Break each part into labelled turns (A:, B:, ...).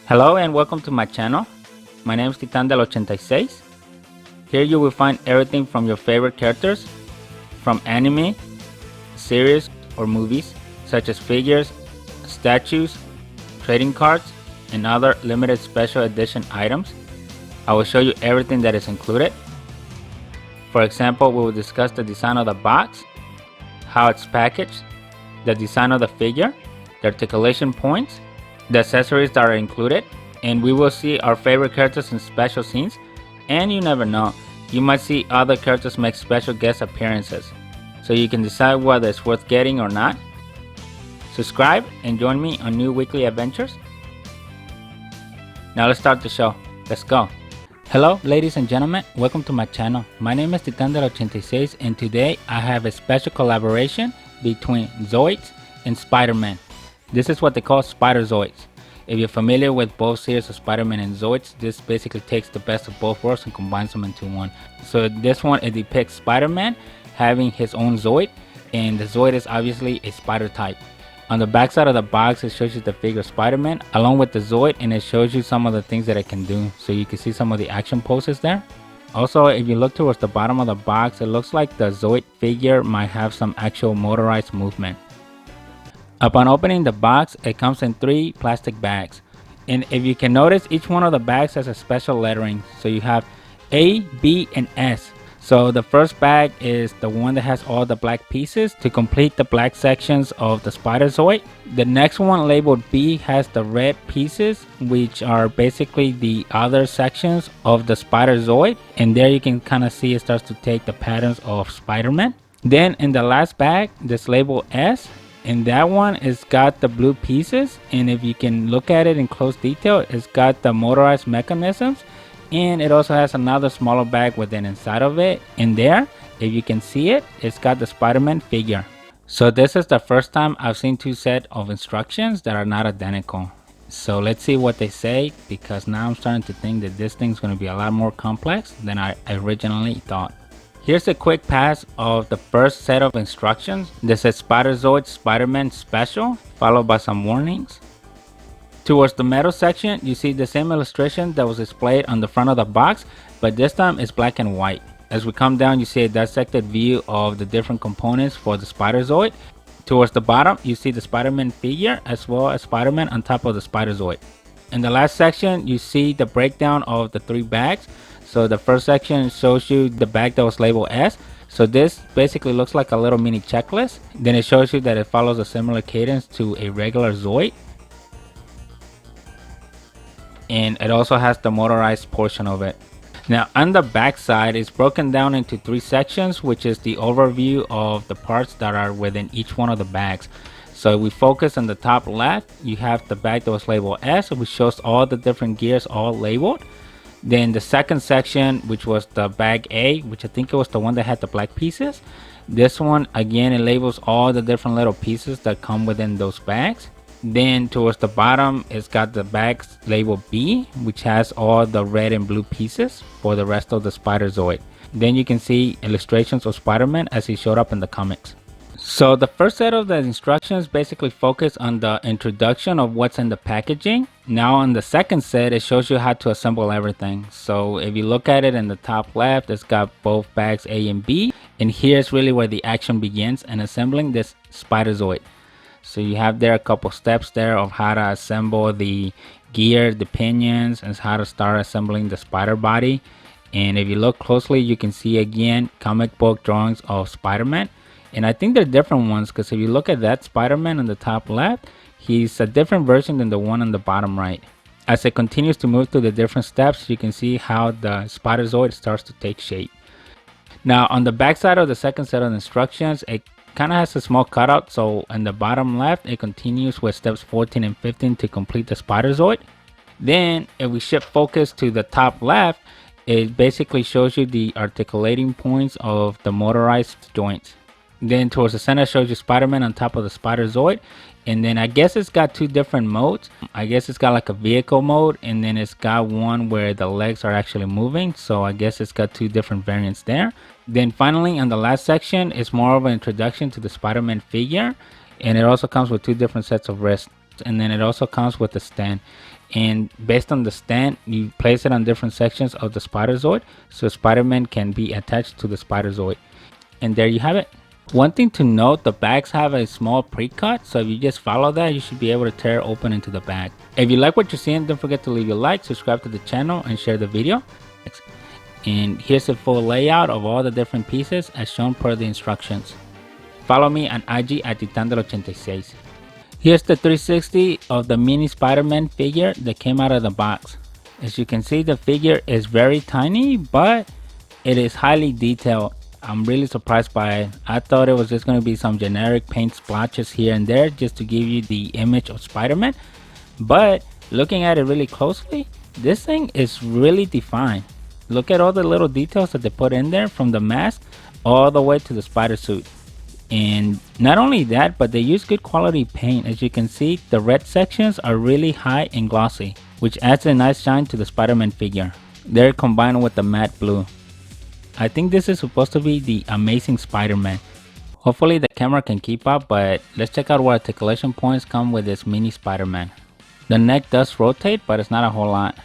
A: Hello and welcome to my channel. My name is Titan del 86. Here you will find everything from your favorite characters, from anime, series, or movies, such as figures, statues, trading cards, and other limited special edition items. I will show you everything that is included. For example, we will discuss the design of the box, how it's packaged, the design of the figure, the articulation points, the accessories that are included, and we will see our favorite characters in special scenes. And you never know, you might see other characters make special guest appearances, so you can decide whether it's worth getting or not. Subscribe and join me on new weekly adventures. Now let's start the show. Let's go. Hello ladies and gentlemen, welcome to my channel. My name is Titan del 86 and today I have a special collaboration between Zoids and Spider-Man. This is what they call Spider Zoids. If you're familiar with both series of Spider-Man and Zoids, this basically takes the best of both worlds and combines them into one. So this one, it depicts Spider-Man having his own Zoid, and the Zoid is obviously a spider type. On the back side of the box, it shows you the figure Spider-Man along with the Zoid, and it shows you some of the things that it can do. So you can see some of the action poses there. Also, if you look towards the bottom of the box, it looks like the Zoid figure might have some actual motorized movement. Upon opening the box, it comes in 3 plastic bags, and if you can notice, each one of the bags has a special lettering. So you have A, B, and S. So the first bag is the one that has all the black pieces to complete the black sections of the Spider Zoid. The next one, labeled B, has the red pieces, which are basically the other sections of the Spider Zoid, and there you can kind of see it starts to take the patterns of Spider-Man. Then in the last bag, this labeled S, and that one is got the blue pieces, and if you can look at it in close detail, it's got the motorized mechanisms, and it also has another smaller bag within inside of it. And there, if you can see it, it's got the Spider-Man figure. So this is the first time I've seen 2 sets of instructions that are not identical. So let's see what they say, because now I'm starting to think that this thing's going to be a lot more complex than I originally thought. Here's a quick pass of the first set of instructions. This says Spider Zoid Spider-Man Special, followed by some warnings. Towards the metal section, you see the same illustration that was displayed on the front of the box, but this time it's black and white. As we come down, you see a dissected view of the different components for the Spider Zoid. Towards the bottom, you see the Spider-Man figure as well as Spider-Man on top of the Spider Zoid. In the last section, you see the breakdown of the 3 bags. So the first section shows you the bag that was labeled S. So this basically looks like a little mini checklist. Then it shows you that it follows a similar cadence to a regular Zoid. And it also has the motorized portion of it. Now on the back side, it's broken down into 3 sections, which is the overview of the parts that are within each one of the bags. So if we focus on the top left, you have the bag that was labeled S, which shows all the different gears all labeled. Then the second section, which was the bag A, which I think it was the one that had the black pieces. This one, again, it labels all the different little pieces that come within those bags. Then towards the bottom, it's got the bags labeled B, which has all the red and blue pieces for the rest of the Spider Zoid. Then you can see illustrations of Spider-Man as he showed up in the comics. So the first set of the instructions basically focus on the introduction of what's in the packaging. Now on the second set, it shows you how to assemble everything. So if you look at it in the top left, it's got both bags A and B. And here's really where the action begins in assembling this Spider Zoid. So you have there a couple steps there of how to assemble the gear, the pinions, and how to start assembling the spider body. And if you look closely, you can see again comic book drawings of Spider-Man. And I think they're different ones, because if you look at that Spider-Man on the top left, he's a different version than the one on the bottom right. As it continues to move through the different steps, you can see how the Spider Zoid starts to take shape. Now on the back side of the second set of instructions, it kind of has a small cutout. So on the bottom left, it continues with steps 14 and 15 to complete the Spider Zoid. Then if we shift focus to the top left, it basically shows you the articulating points of the motorized joints. Then towards the center shows you Spider-Man on top of the Spider Zoid. And then I guess it's got 2 different modes. I guess it's got like a vehicle mode, and then it's got one where the legs are actually moving. So I guess it's got 2 different variants there. Then finally on the last section, it's more of an introduction to the Spider-Man figure. And it also comes with 2 different sets of wrists. and then it also comes with a stand. And based on the stand, you place it on different sections of the Spider Zoid, so Spider-Man can be attached to the Spider Zoid. And there you have it. One thing to note, the bags have a small pre-cut, so if you just follow that, you should be able to tear open into the bag. If you like what you're seeing, don't forget to leave a like, subscribe to the channel, and share the video. And here's a full layout of all the different pieces as shown per the instructions. Follow me on IG at Titandel86. Here's the 360 of the mini Spider-Man figure that came out of the box. As you can see, the figure is very tiny, but it is highly detailed. I'm really surprised by it. I thought it was just going to be some generic paint splotches here and there just to give you the image of Spider-Man. But looking at it really closely, this thing is really defined. Look at all the little details that they put in there, from the mask all the way to the spider suit. And not only that, but they use good quality paint. As you can see, the red sections are really high and glossy, which adds a nice shine to the Spider-Man figure. They're combined with the matte blue. I think this is supposed to be the Amazing Spider-Man. Hopefully the camera can keep up, but let's check out what articulation points come with this mini Spider-Man. The neck does rotate, but it's not a whole lot.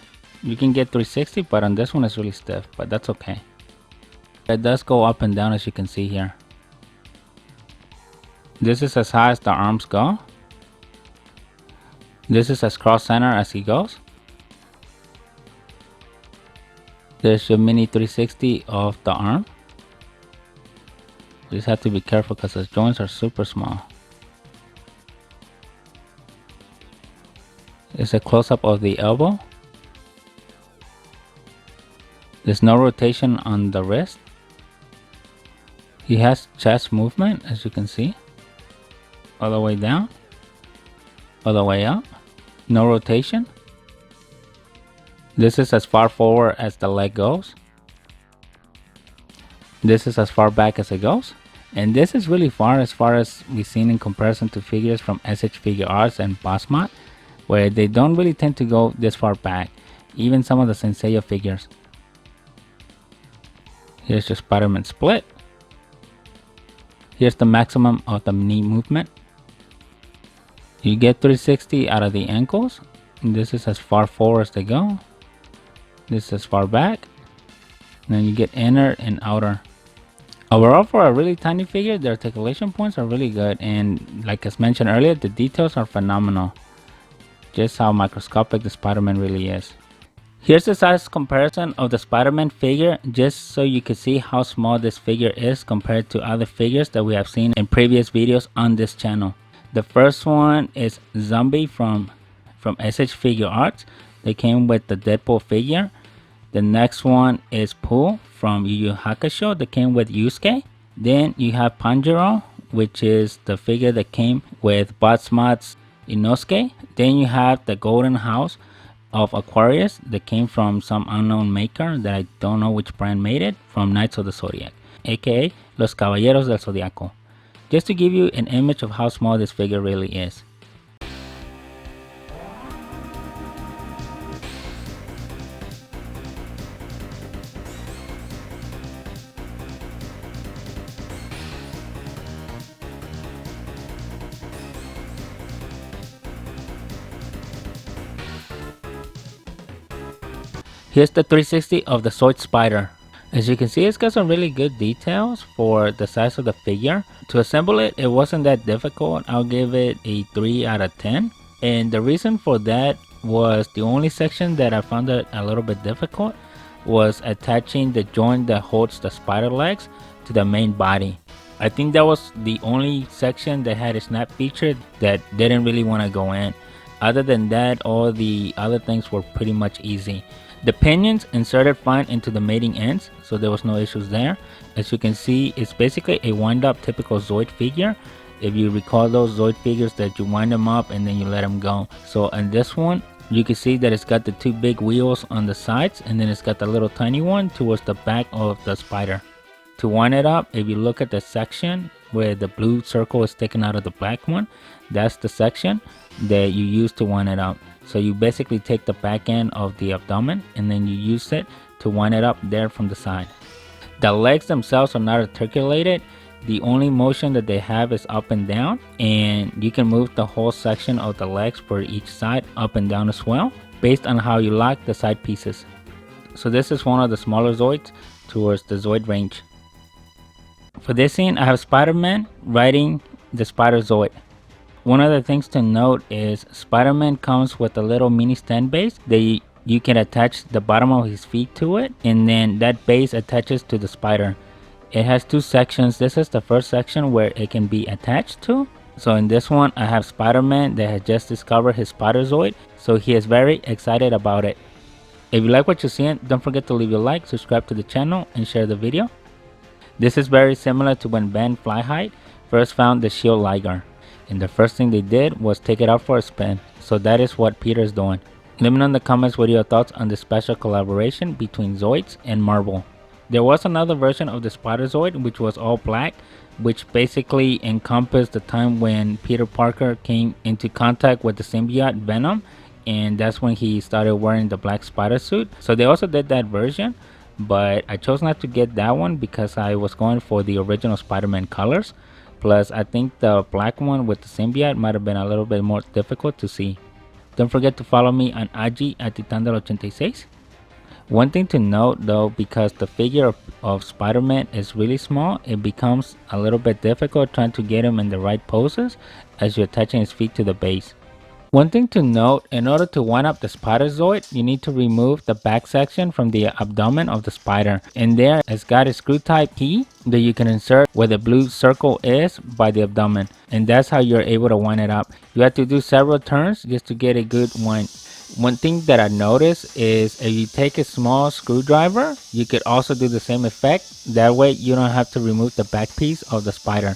A: You can get 360, but on this one it's really stiff, but that's okay. It does go up and down, as you can see here. This is as high as the arms go. This is as cross center as he goes. There's your mini 360 of the arm. You just have to be careful because the joints are super small. It's a close-up of the elbow. There's no rotation on the wrist. He has chest movement, as you can see. All the way down. All the way up. No rotation. This is as far forward as the leg goes. This is as far back as it goes. And this is really far as we've seen in comparison to figures from s.h.figuarts and Bossmot, where they don't really tend to go this far back. Even some of the Senseiya figures. Here's your Spider-Man split. Here's the maximum of the knee movement. You get 360 out of the ankles. And this is as far forward as they go. This is as far back. And then you get inner and outer. Overall, for a really tiny figure, the articulation points are really good. And like as mentioned earlier, the details are phenomenal. Just how microscopic the Spider-Man really is. Here's the size comparison of the Spider-Man figure, just so you can see how small this figure is compared to other figures that we have seen in previous videos on this channel. The first one is Zombie from s.h.figuarts. They came with the Deadpool figure. The next one is Pooh from Yu Yu Hakusho. That came with Yusuke. Then you have Panjiro, which is the figure that came with Botsmot's Inosuke. Then you have the Golden House of Aquarius that came from some unknown maker that I don't know which brand made it, from Knights of the Zodiac, aka Los Caballeros del Zodiaco. Just to give you an image of how small this figure really is. Here's the 360 of the Zoid Spider. As you can see, it's got some really good details for the size of the figure. To assemble it, it wasn't that difficult. I'll give it a 3 out of 10. And the reason for that was the only section that I found it a little bit difficult was attaching the joint that holds the spider legs to the main body. I think that was the only section that had a snap feature that didn't really want to go in. Other than that, all the other things were pretty much easy. The pinions inserted fine into the mating ends, so there was no issues there. As you can see, it's basically a wind up typical Zoid figure. If you recall those Zoid figures that you wind them up and then you let them go. So in this one, you can see that it's got the two big wheels on the sides, and then it's got the little tiny one towards the back of the spider. To wind it up, if you look at the section where the blue circle is sticking out of the black one, that's the section that you use to wind it up. So you basically take the back end of the abdomen and then you use it to wind it up there from the side. The legs themselves are not articulated, The only motion that they have is up and down, and you can move the whole section of the legs for each side up and down as well, based on how you lock the side pieces. So this is one of the smaller Zoids towards the Zoid range. For this scene, I have Spider-Man riding the Spider Zoid. One of the things to note is Spider-Man comes with a little mini stand base that you can attach the bottom of his feet to it, and then that base attaches to the spider. It has two sections. This is the first section where it can be attached to. So in this one, I have Spider-Man that has just discovered his Spider Zoid, so he is very excited about it. If you like what you're seeing, don't forget to leave a like, subscribe to the channel, and share the video. This is very similar to when Ben Flyhide first found the shield Ligar, and the first thing they did was take it out for a spin. So that is what Peter's doing. Let me know in the comments what are your thoughts on this special collaboration between Zoids and Marvel. There was another version of the Spider Zoid which was all black, which basically encompassed the time when Peter Parker came into contact with the symbiote Venom, and that's when he started wearing the black spider suit. So they also did that version, but I chose not to get that one because I was going for the original Spider-Man colors. Plus I think the black one with the symbiote might have been a little bit more difficult to see. Don't forget to follow me on IG at Titandel86. One thing to note though, because the figure of Spider-Man is really small, it becomes a little bit difficult trying to get him in the right poses as you're attaching his feet to the base. One thing to note, in order to wind up the Spider Zoid, you need to remove the back section from the abdomen of the spider. In there, it's got a screw type key that you can insert where the blue circle is by the abdomen. And that's how you're able to wind it up. You have to do several turns just to get a good wind. One thing that I noticed is if you take a small screwdriver, you could also do the same effect. That way you don't have to remove the back piece of the spider.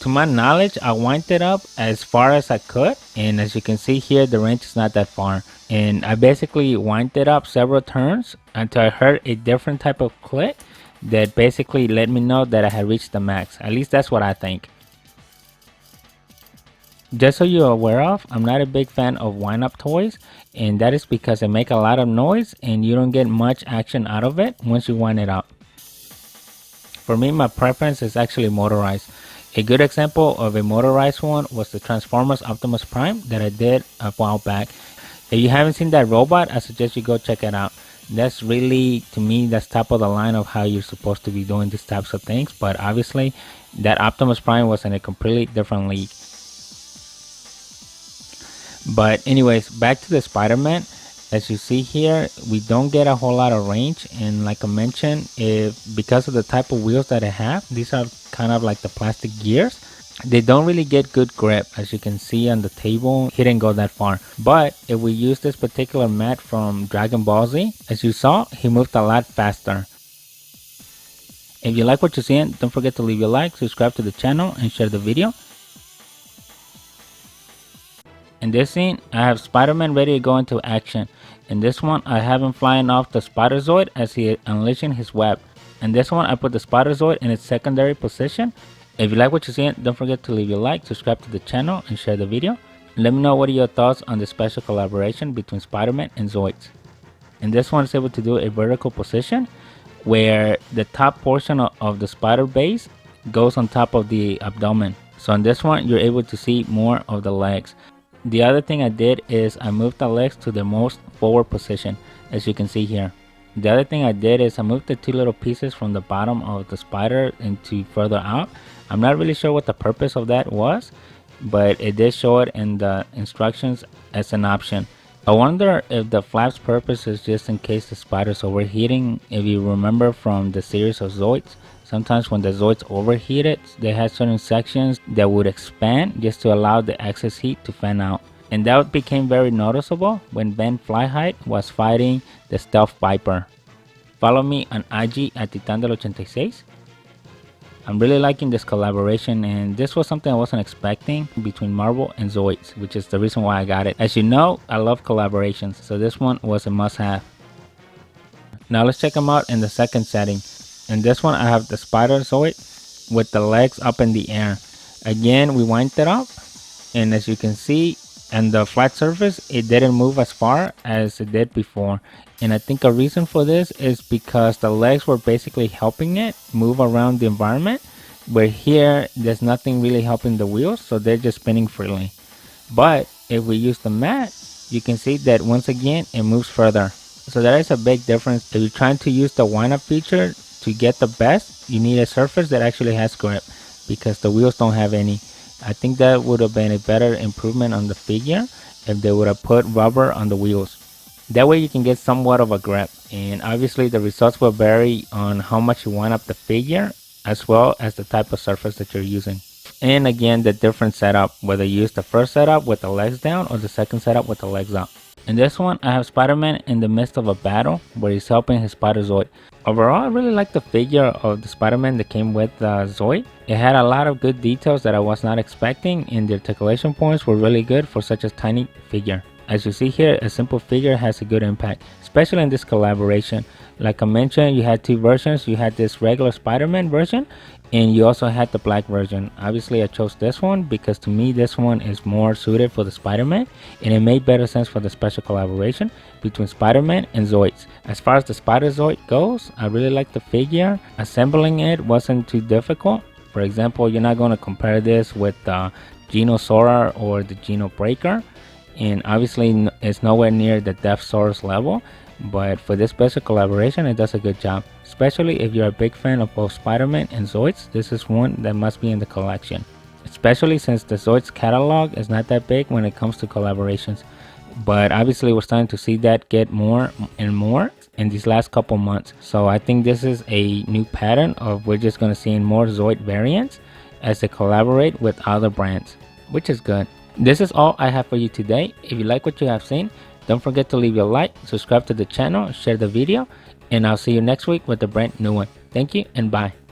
A: To my knowledge, I winded it up as far as I could, and as you can see here, the range is not that far. And I basically winded it up several turns until I heard a different type of click that basically let me know that I had reached the max. At least that's what I think. Just so you're aware of, I'm not a big fan of wind up toys, and that is because they make a lot of noise and you don't get much action out of it once you wind it up. For me, my preference is actually motorized. A good example of a motorized one was the Transformers Optimus Prime that I did a while back. If you haven't seen that robot, I suggest you go check it out. That's really, to me, that's top of the line of how you're supposed to be doing these types of things. But obviously, that Optimus Prime was in a completely different league. But anyways, back to the Spider-Man. As you see here, we don't get a whole lot of range, and like I mentioned, because of the type of wheels that I have, these are kind of like the plastic gears, they don't really get good grip. As you can see on the table, he didn't go that far. But if we use this particular mat from Dragon Ball Z, as you saw, he moved a lot faster. If you like what you're seeing, don't forget to leave a like, subscribe to the channel, and share the video. In this scene, I have Spider-Man ready to go into action. In this one, I have him flying off the Spider Zoid as he unleashing his web. In this one, I put the Spider Zoid in its secondary position. If you like what you're seeing, don't forget to leave a like, subscribe to the channel, and share the video. Let me know what are your thoughts on the special collaboration between Spider-Man and Zoids. In this one, it's able to do a vertical position where the top portion of the spider base goes on top of the abdomen. So in this one, you're able to see more of the legs. The other thing I did is I moved the legs to the most forward position, as you can see here. The other thing I did is I moved the two little pieces from the bottom of the spider into further out. I'm not really sure what the purpose of that was, but it did show it in the instructions as an option. I wonder if the flap's purpose is just in case the spider's overheating. If you remember from the series of Zoids, sometimes when the Zoids overheated, they had certain sections that would expand just to allow the excess heat to fan out. And that became very noticeable when Ben Flyhide was fighting the Stealth Viper. Follow me on IG at Titandel86. I'm really liking this collaboration, and this was something I wasn't expecting between Marvel and Zoids, which is the reason why I got it. As you know, I love collaborations, so this one was a must-have. Now let's check them out in the second setting. In this one, I have the Spider Zoid with the legs up in the air. Again, we wind it up, and as you can see, and the flat surface, it didn't move as far as it did before. And I think a reason for this is because the legs were basically helping it move around the environment, where here there's nothing really helping the wheels, so they're just spinning freely. But if we use the mat, you can see that once again it moves further. So that is a big difference. If you're trying to use the wind up feature to get the best, you need a surface that actually has grip, because the wheels don't have any. I think that would have been a better improvement on the figure if they would have put rubber on the wheels. That way you can get somewhat of a grip, and obviously the results will vary on how much you wind up the figure, as well as the type of surface that you're using. And again, the different setup, whether you use the first setup with the legs down or the second setup with the legs up. In this one, I have Spider-Man in the midst of a battle where he's helping his Spider Zoid. Overall, I really like the figure of the Spider-Man that came with Zoid. It had a lot of good details that I was not expecting, and the articulation points were really good for such a tiny figure. As you see here, a simple figure has a good impact, especially in this collaboration. Like I mentioned, you had two versions. You had this regular Spider-Man version, and you also had the black version. Obviously, I chose this one because to me this one is more suited for the Spider-Man, and it made better sense for the special collaboration between Spider-Man and Zoids. As far as the Spider Zoid goes, I really like the figure. Assembling it wasn't too difficult. For example, you're not going to compare this with the Geno Sora or the Geno Breaker, and obviously it's nowhere near the Death Source level. But for this special collaboration, it does a good job. Especially if you're a big fan of both Spider-Man and Zoids, this is one that must be in the collection. Especially since the Zoids catalog is not that big when it comes to collaborations. But obviously we're starting to see that get more and more in these last couple months. So I think this is a new pattern of we're just going to see more Zoid variants as they collaborate with other brands, which is good. This is all I have for you today. If you like what you have seen, don't forget to leave your like, subscribe to the channel, share the video, and I'll see you next week with a brand new one. Thank you and bye.